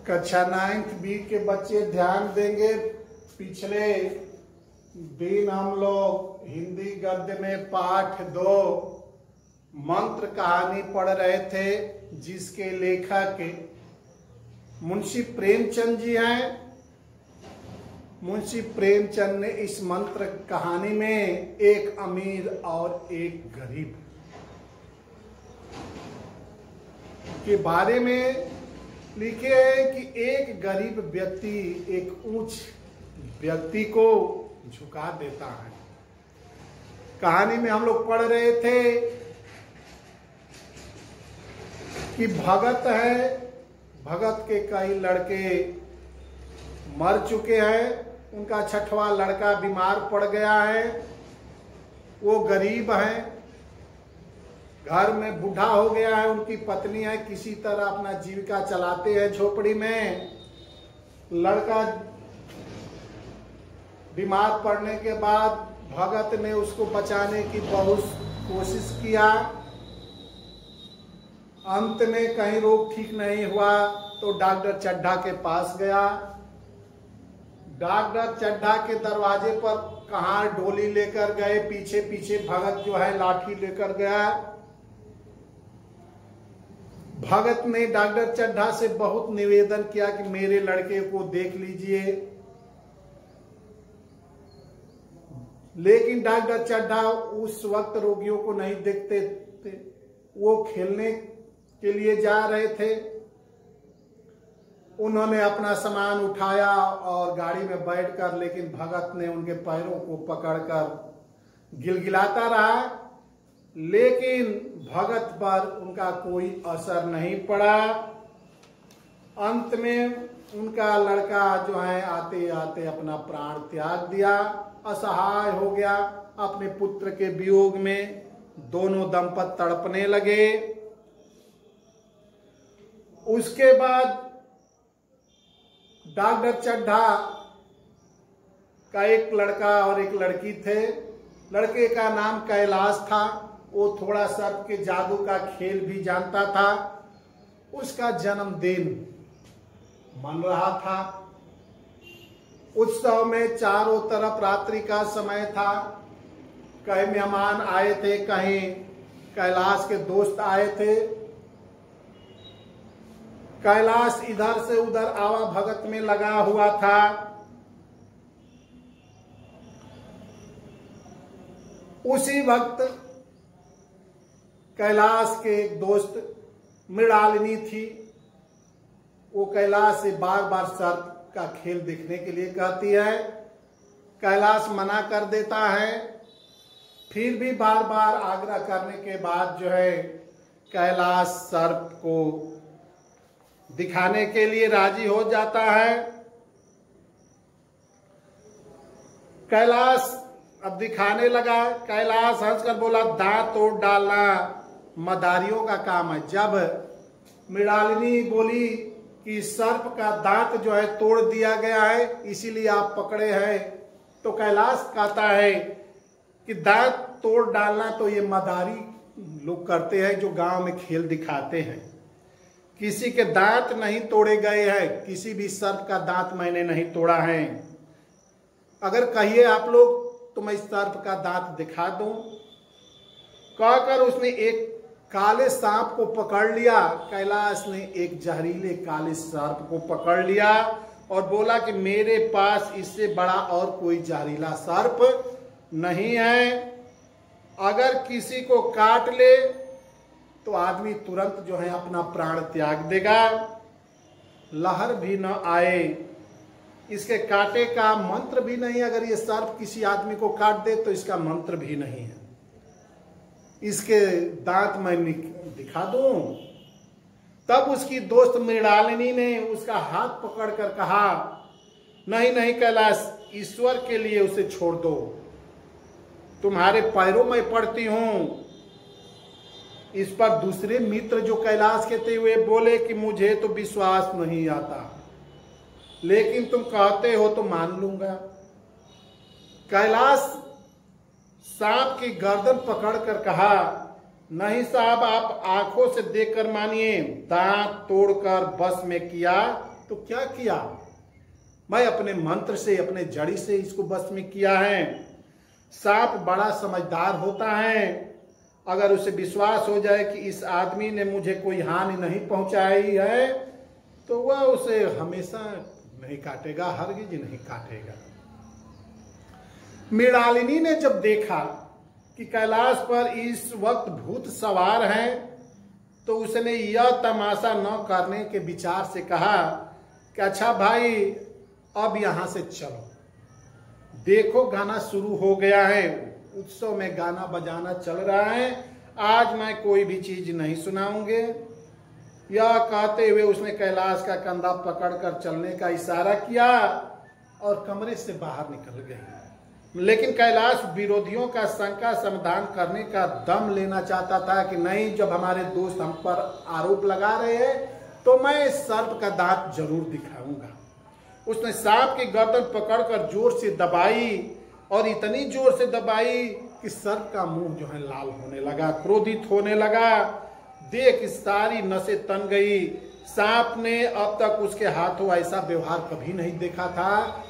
कक्षा 9th B के बच्चे ध्यान देंगे। पिछले दिन हम लोग हिंदी गद्य में पाठ 2 मंत्र कहानी पढ़ रहे थे, जिसके लेखक मुंशी प्रेमचंद जी हैं। मुंशी प्रेमचंद ने इस मंत्र कहानी में एक अमीर और एक गरीब के बारे में लिखे हैं कि एक गरीब व्यक्ति एक ऊंच व्यक्ति को झुका देता है। कहानी में हम लोग पढ़ रहे थे कि भगत है, भगत के कई लड़के मर चुके हैं, उनका 6वां लड़का बीमार पड़ गया है, वो गरीब है, घर में बूढ़ा हो गया है, उनकी पत्नी है, किसी तरह अपना जीविका चलाते हैं झोपड़ी में। लड़का बीमार पड़ने के बाद भगत ने उसको बचाने की बहुत कोशिश किया। अंत में कहीं रोग ठीक नहीं हुआ तो डॉक्टर चड्ढा के पास गया। डॉक्टर चड्ढा के दरवाजे पर कहाँ डोली लेकर गए, पीछे पीछे भगत जो है लाठी लेकर गया। भगत ने डॉक्टर चड्ढा से बहुत निवेदन किया कि मेरे लड़के को देख लीजिए, लेकिन डॉक्टर चड्ढा उस वक्त रोगियों को नहीं देखते थे। वो खेलने के लिए जा रहे थे। उन्होंने अपना सामान उठाया और गाड़ी में बैठकर, लेकिन भगत ने उनके पैरों को पकड़कर गिलगिलाता रहा, लेकिन भगत पर उनका कोई असर नहीं पड़ा। अंत में उनका लड़का जो है आते आते अपना प्राण त्याग दिया, असहाय हो गया। अपने पुत्र के वियोग में दोनों दंपत तड़पने लगे। उसके बाद डॉक्टर चड्ढा का एक लड़का और एक लड़की थे। लड़के का नाम कैलाश था। वो थोड़ा सर्प के जादू का खेल भी जानता था। उसका जन्मदिन मन रहा था। उत्सव में चारों तरफ रात्रि का समय था। कहीं मेहमान आए थे, कहीं कैलाश के दोस्त आए थे। कैलाश इधर से उधर आवा भगत में लगा हुआ था। उसी वक्त कैलाश के एक दोस्त मृणालिनी थी। वो कैलाश से बार बार सर्प का खेल देखने के लिए कहती है। कैलाश मना कर देता है। फिर भी बार बार आग्रह करने के बाद जो है कैलाश सर्प को दिखाने के लिए राजी हो जाता है। कैलाश अब दिखाने लगा। कैलाश हंसकर बोला, दांत तोड़ डालना मदारियों का काम है। जब मृणालिनी बोली कि सर्प का दांत जो है तोड़ दिया गया है, इसीलिए आप पकड़े हैं, तो कैलाश कहता है कि दांत तोड़ डालना तो ये मदारी लोग करते हैं जो गांव में खेल दिखाते हैं। किसी के दांत नहीं तोड़े गए हैं, किसी भी सर्प का दांत मैंने नहीं तोड़ा है। अगर कहिए आप लोग तो मैं इस सर्प का दांत दिखा दूं। कहकर उसने एक काले सांप को पकड़ लिया। कैलाश ने एक जहरीले काले सर्प को पकड़ लिया और बोला कि मेरे पास इससे बड़ा और कोई जहरीला सर्प नहीं है। अगर किसी को काट ले तो आदमी तुरंत जो है अपना प्राण त्याग देगा, लहर भी न आए। इसके काटे का मंत्र भी नहीं। अगर ये सर्प किसी आदमी को काट दे तो इसका मंत्र भी नहीं है। इसके दांत मैं दिखा दूं। तब उसकी दोस्त मृणालिनी ने उसका हाथ पकड़कर कहा नहीं नहीं कैलाश, ईश्वर के लिए उसे छोड़ दो, तुम्हारे पैरों में पड़ती हूं। इस पर दूसरे मित्र जो कैलाश के थे वे बोले कि मुझे तो विश्वास नहीं आता, लेकिन तुम कहते हो तो मान लूंगा। कैलाश सांप की गर्दन पकड़कर कहा, नहीं साहब, आप आंखों से देखकर मानिए, दांत तोड़कर बस में किया तो क्या किया, मैं अपने मंत्र से, अपने जड़ी से इसको बस में किया है। सांप बड़ा समझदार होता है, अगर उसे विश्वास हो जाए कि इस आदमी ने मुझे कोई हानि नहीं पहुंचाई है तो वह उसे हमेशा नहीं काटेगा, हरगिज नहीं काटेगा। मृणालिनी ने जब देखा कि कैलाश पर इस वक्त भूत सवार हैं तो उसने यह तमाशा न करने के विचार से कहा कि अच्छा भाई, अब यहां से चलो, देखो गाना शुरू हो गया है, उत्सव में गाना बजाना चल रहा है, आज मैं कोई भी चीज नहीं सुनाऊंगे। यह कहते हुए उसने कैलाश का कंधा पकड़कर चलने का इशारा किया और कमरे से बाहर निकल गई। लेकिन कैलाश विरोधियों का शंका समाधान करने का दम लेना चाहता था कि नहीं, जब हमारे दोस्त हम पर आरोप लगा रहे हैं तो मैं सर्प का दांत जरूर दिखाऊंगा। उसने सांप की गर्दन पकड़कर जोर से दबाई और इतनी जोर से दबाई कि सर्प का मुंह जो है लाल होने लगा, क्रोधित होने लगा। देख सारी नसें तन गई। सांप ने अब तक उसके हाथों ऐसा व्यवहार कभी नहीं देखा था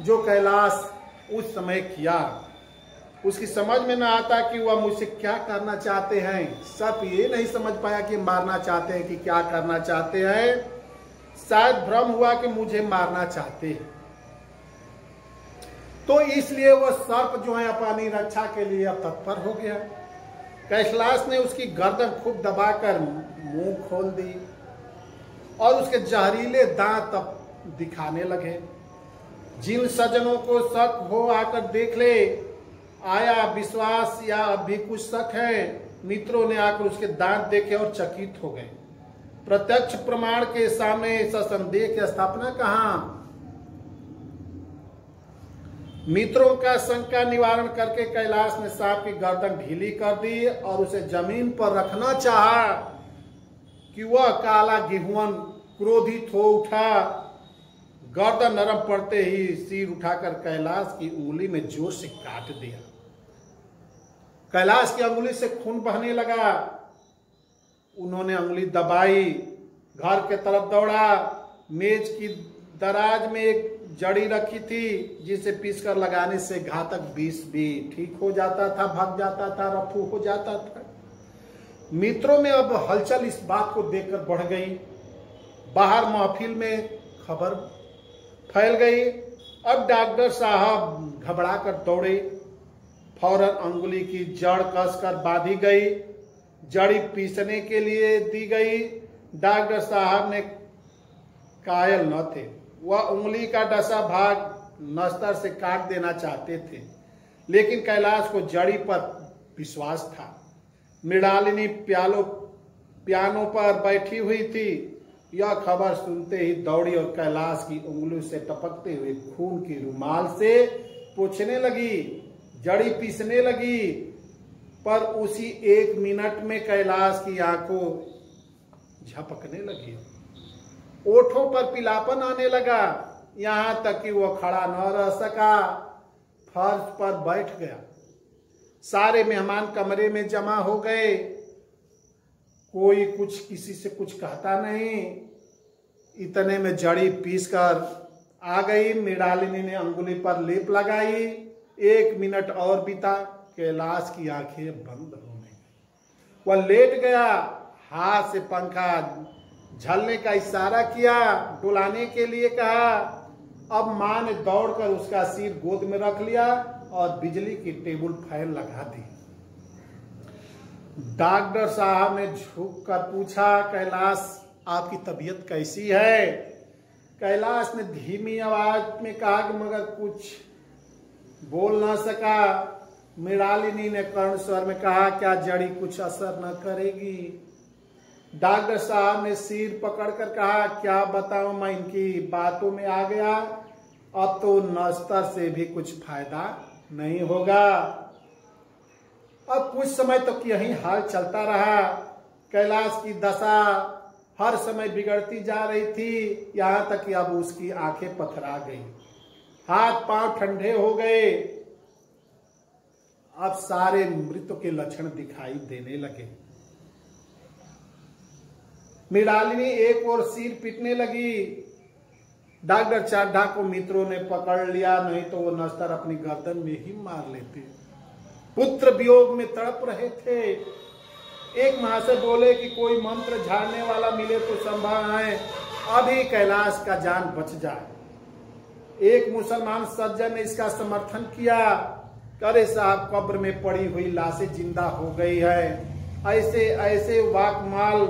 जो कैलाश उस समय किया। उसकी समझ में ना आता कि वह मुझसे क्या करना चाहते हैं। सर्प ये नहीं समझ पाया कि मारना चाहते हैं कि क्या करना चाहते हैं। शायद भ्रम हुआ कि मुझे मारना चाहते हैं, तो इसलिए वह सर्प जो है अपनी रक्षा के लिए अब तत्पर हो गया। कैलाश ने उसकी गर्दन खूब दबाकर मुंह खोल दी और उसके जहरीले दांत अब दिखाने लगे। जिन सज्जनों को शक हो आकर देख ले, आया विश्वास या अब भी कुछ शक है, मित्रों ने आकर उसके दांत देखे और चकित हो गए। प्रत्यक्ष प्रमाण के सामने संदेह की स्थापना कहां। मित्रों का शंका निवारण करके कैलाश ने सांप की गर्दन ढीली कर दी और उसे जमीन पर रखना चाहा कि वह काला गेहुअन क्रोधित हो उठा। गर्दन नरम पड़ते ही सिर उठाकर कैलाश की उंगली में जोर से काट दिया। कैलाश की अंगुली से खून बहने लगा। उन्होंने अंगुली दबाई, घर के तरफ दौड़ा। मेज की दराज में एक जड़ी रखी थी जिसे पीसकर लगाने से घातक विष भी ठीक हो जाता था, भाग जाता था, रफू हो जाता था। मित्रों में अब हलचल इस बात को देखकर बढ़ गई। बाहर महफिल में खबर फैल गई। अब डॉक्टर साहब घबरा कर दौड़े। फौरन अंगुली की जड़ कसकर बांधी गई, जड़ी पीसने के लिए दी गई। डॉक्टर साहब ने कायल न थे, वह उंगली का डसा भाग नस्तर से काट देना चाहते थे, लेकिन कैलाश को जड़ी पर विश्वास था। मृणालिनी पियानो पर बैठी हुई थी। यह खबर सुनते ही दौड़ी और कैलाश की उंगली से टपकते हुए खून की रुमाल से पोंछने लगी, जड़ी पीसने लगी। पर उसी 1 मिनट में कैलाश की आंखों झपकने लगी, ओठों पर पीलापन आने लगा, यहां तक कि वह खड़ा न रह सका, फर्श पर बैठ गया। सारे मेहमान कमरे में जमा हो गए। कोई कुछ किसी से कुछ कहता नहीं। इतने में जड़ी पीसकर आ गई। मृणालिनी ने अंगुली पर लेप लगाई। 1 मिनट और बीता। कैलाश की आंखें बंद हो गई। वह लेट गया, हाथ से पंखा झलने का इशारा किया, डुलाने के लिए कहा। अब मां ने दौड़कर उसका सिर गोद में रख लिया और बिजली की टेबल फैन लगा दी। डॉक्टर साहब ने झुक कर पूछा, कैलाश आपकी तबीयत कैसी है? कैलाश ने धीमी आवाज में कहा कि मगर कुछ बोल ना सका। मृणालिनी ने कर्ण स्वर में कहा, क्या जड़ी कुछ असर न करेगी? डॉक्टर साहब ने सिर पकड़कर कहा, क्या बताऊं, मैं इनकी बातों में आ गया अब तो नस्तर से भी कुछ फायदा नहीं होगा। अब कुछ समय तक तो यही हाल चलता रहा। कैलाश की दशा हर समय बिगड़ती जा रही थी, यहाँ तक कि अब उसकी आंखें पथरा गई, हाथ पांव ठंडे हो गए। अब सारे मृत्यु के लक्षण दिखाई देने लगे। मृणालिनी एक और सिर पीटने लगी। डॉक्टर चड्ढा को मित्रों ने पकड़ लिया, नहीं तो वो नस्तर अपनी गर्दन में ही मार लेते। पुत्र वियोग में तड़प रहे थे। एक महाशय बोले कि कोई मंत्र झाड़ने वाला मिले तो संभाल, अभी कैलाश का जान बच जाए। एक मुसलमान सज्जन ने इसका समर्थन किया। अरे साहब, कब्र में पड़ी हुई लाशें जिंदा हो गई है, ऐसे ऐसे वाकमाल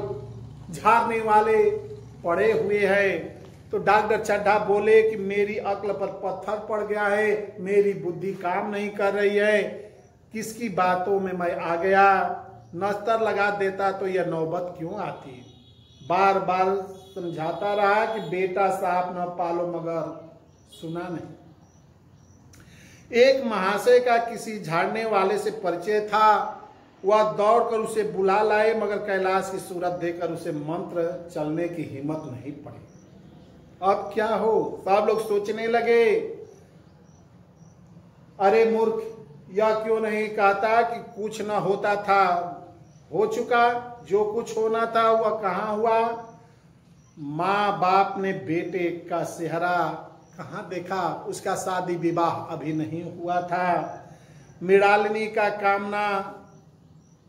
झाड़ने वाले पड़े हुए हैं। तो डॉक्टर चड्ढा बोले कि मेरी अक्ल पर पत्थर पड़ गया है, मेरी बुद्धि काम नहीं कर रही है, किसकी बातों में मैं आ गया। नस्तर लगा देता तो यह नौबत क्यों आती। बार बार समझाता रहा कि बेटा सांप न पालो, मगर सुना नहीं। एक महाशय का किसी झाड़ने वाले से परिचय था। वह दौड़कर उसे बुला लाए, मगर कैलाश की सूरत देखकर उसे मंत्र चलने की हिम्मत नहीं पड़ी। अब क्या हो, सब लोग सोचने लगे, अरे मूर्ख, यह क्यों नहीं कहता कि कुछ न होता था, हो चुका, जो कुछ होना था वह कहाँ हुआ। माँ बाप ने बेटे का सेहरा कहाँ देखा, उसका शादी विवाह अभी नहीं हुआ था। मृणालिनी का कामना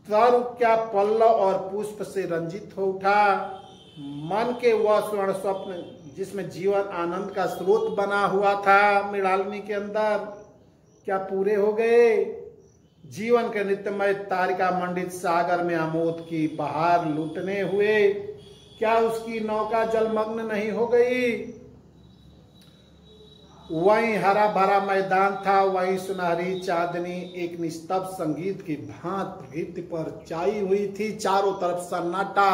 तरु क्या पल्लव और पुष्प से रंजित हो उठा। मन के वह स्वर्ण स्वप्न जिसमें जीवन आनंद का स्रोत बना हुआ था मृणालिनी के अंदर, क्या पूरे हो गए। जीवन के नित्यमय तारिका मंडित सागर में आमोद की बहार लूटने हुए क्या उसकी नौका जलमग्न नहीं हो गई। वहीं हरा भरा मैदान था, वहीं सुनहरी चांदनी एक निस्तब्ध संगीत की भांत प्रकृति पर छाई हुई थी। चारों तरफ सन्नाटा,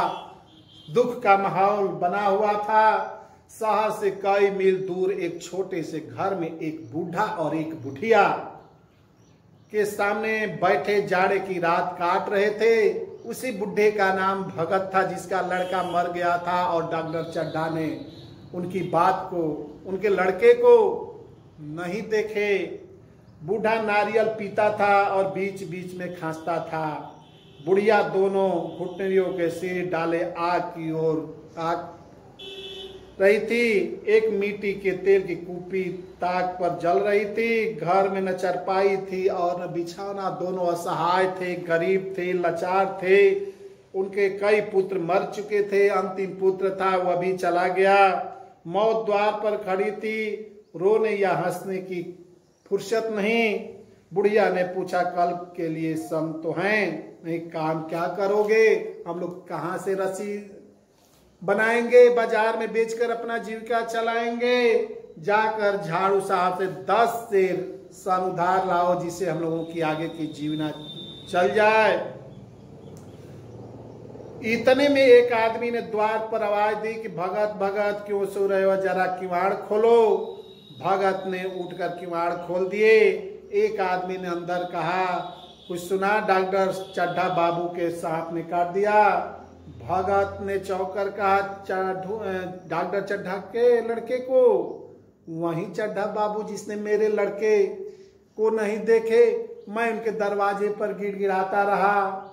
दुख का माहौल बना हुआ था। शहर से कई मील दूर एक छोटे से घर में एक बूढ़ा और एक बुढ़िया के सामने बैठे जाड़े की रात काट रहे थे। उसी बुढ़े का नाम भगत था, जिसका लड़का मर गया था, और डॉक्टर चड्ढा ने उनकी बात को, उनके लड़के को नहीं देखे। बूढ़ा नारियल पीता था और बीच बीच में खांसता था। बुढ़िया दोनों घुटनियों के सिर डाले आग की ओर आग रही थी। एक मिट्टी के तेल की कूपी ताक पर जल रही थी। घर में न चरपाई थी और न बिछौना। दोनों असहाय थे, गरीब थे, लाचार थे। उनके कई पुत्र मर चुके थे। अंतिम पुत्र था, वह भी चला गया। मौत द्वार पर खड़ी थी, रोने या हंसने की फुर्सत नहीं। बुढ़िया ने पूछा, कल के लिए सम तो हैं, नहीं काम क्या करोगे, हम लोग कहाँ से रस्सी बनाएंगे, बाजार में बेचकर अपना जीविका चलाएंगे। जाकर झाड़ू साहब से 10 सेर सन उधार लाओ, जिससे हम लोगों की आगे की जीवना चल जाए। इतने में एक आदमी ने द्वार पर आवाज दी कि भगत भगत क्यों सो रहे हो, जरा किवाड़ खोलो। भगत ने उठकर किवाड़ खोल दिए। एक आदमी ने अंदर कहा, कुछ सुना, डॉक्टर चड्ढा बाबू के सांप ने काट दिया। भगत ने चौंकर कहा, डॉक्टर चड्ढा के लड़के को? वही चड्ढा बाबू जिसने मेरे लड़के को नहीं देखे, मैं उनके दरवाजे पर गिड़गिड़ाता रहा।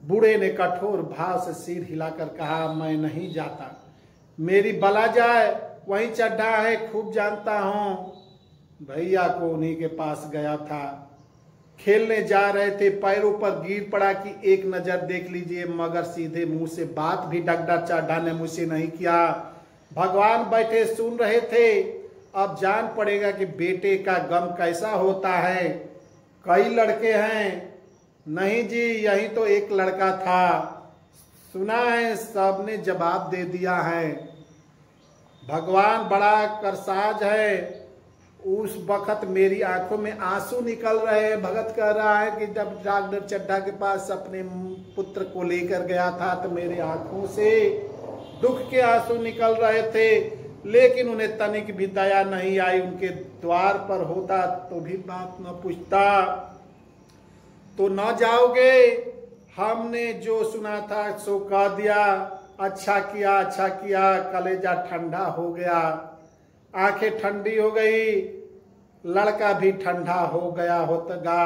बूढ़े ने कठोर भाव से सिर हिलाकर कहा, मैं नहीं जाता, मेरी बला जाए, वही चड्ढा है, खूब जानता हूं। भैया को उन्हीं के पास गया था, खेलने जा रहे थे, पैरों पर गिर पड़ा कि एक नजर देख लीजिए, मगर सीधे मुंह से बात भी डॉक्टर चड्ढा ने मुझसे नहीं किया। भगवान बैठे सुन रहे थे। अब जान पड़ेगा कि बेटे का गम कैसा होता है। कई लड़के हैं? नहीं जी, यही तो एक लड़का था। सुना है, सबने जवाब दे दिया है। भगवान बड़ा करसाज है। उस वक्त मेरी आंखों में आंसू निकल रहे हैं। भगत कह रहा है कि जब डॉक्टर चड्ढा के पास अपने पुत्र को लेकर गया था तो मेरे आंखों से दुख के आंसू निकल रहे थे, लेकिन उन्हें तनिक भी दया नहीं आई। उनके द्वार पर होता तो भी बात न पूछता। तो न जाओगे, हमने जो सुना था सो कह दिया। अच्छा किया, अच्छा किया। कलेजा ठंडा हो गया, आंखें ठंडी हो गई, लड़का भी ठंडा हो गया होगा।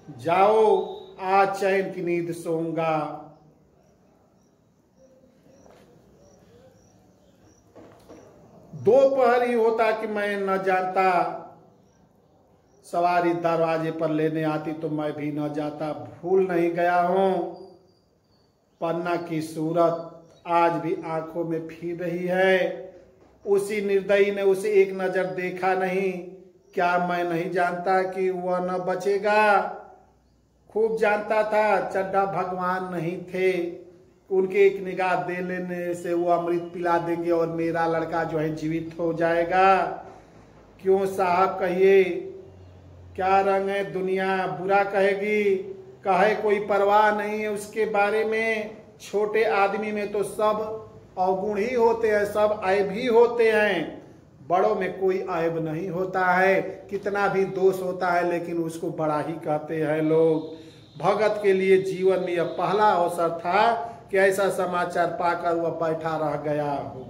जाओ, आज चैन की नींद सोऊंगा। दोपहर ही होता कि मैं न जानता, सवारी दरवाजे पर लेने आती तो मैं भी न जाता। भूल नहीं गया हूं, पन्ना की सूरत आज भी आंखों में फिर रही है। उसी निर्दयी ने उसे एक नजर देखा नहीं। क्या मैं नहीं जानता कि वह न बचेगा? खूब जानता था। चड्ढा भगवान नहीं थे, उनके एक निगाह दे लेने से वो अमृत पिला देंगे और मेरा लड़का जो है जीवित हो जाएगा। क्यों साहब कहिए, क्या रंग है दुनिया, बुरा कहेगी, कहे कोई परवाह नहीं है उसके बारे में। छोटे आदमी में तो सब अवगुण ही होते हैं, सब ऐब ही होते हैं। बड़ों में कोई ऐब नहीं होता है, कितना भी दोष होता है लेकिन उसको बड़ा ही कहते हैं लोग। भगत के लिए जीवन में यह पहला अवसर था कि ऐसा समाचार पाकर वह बैठा रह गया हो।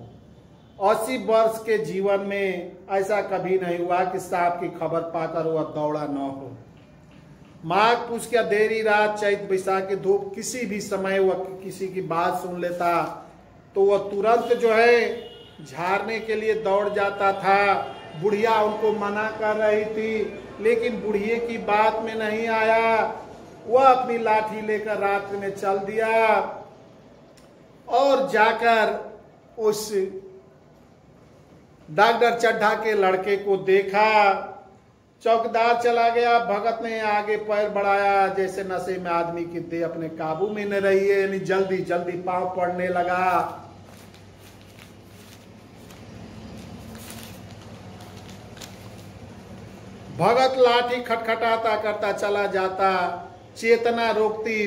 80 वर्ष के जीवन में ऐसा कभी नहीं हुआ कि सांप की खबर पाकर वह दौड़ा न हो। माघ पूछ के देरी रात, चैत बैसाख की धूप, किसी भी समय वह किसी की बात सुन लेता तो वह तुरंत जो है झाड़ने के लिए दौड़ जाता था। बुढ़िया उनको मना कर रही थी लेकिन बुढ़िए की बात में नहीं आया। वह अपनी लाठी लेकर रात्रि में चल दिया और जाकर उस डॉक्टर चड्ढा के लड़के को देखा। चौकीदार चला गया, भगत ने आगे पैर बढ़ाया जैसे नशे में आदमी की देह अपने काबू में न रही है, यानी जल्दी जल्दी पांव पड़ने लगा। भगत लाठी खटखटाता करता चला जाता, चेतना रोकती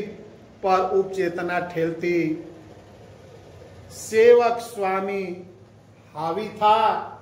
पर उपचेतना ठेलती। सेवक स्वामी हावी था।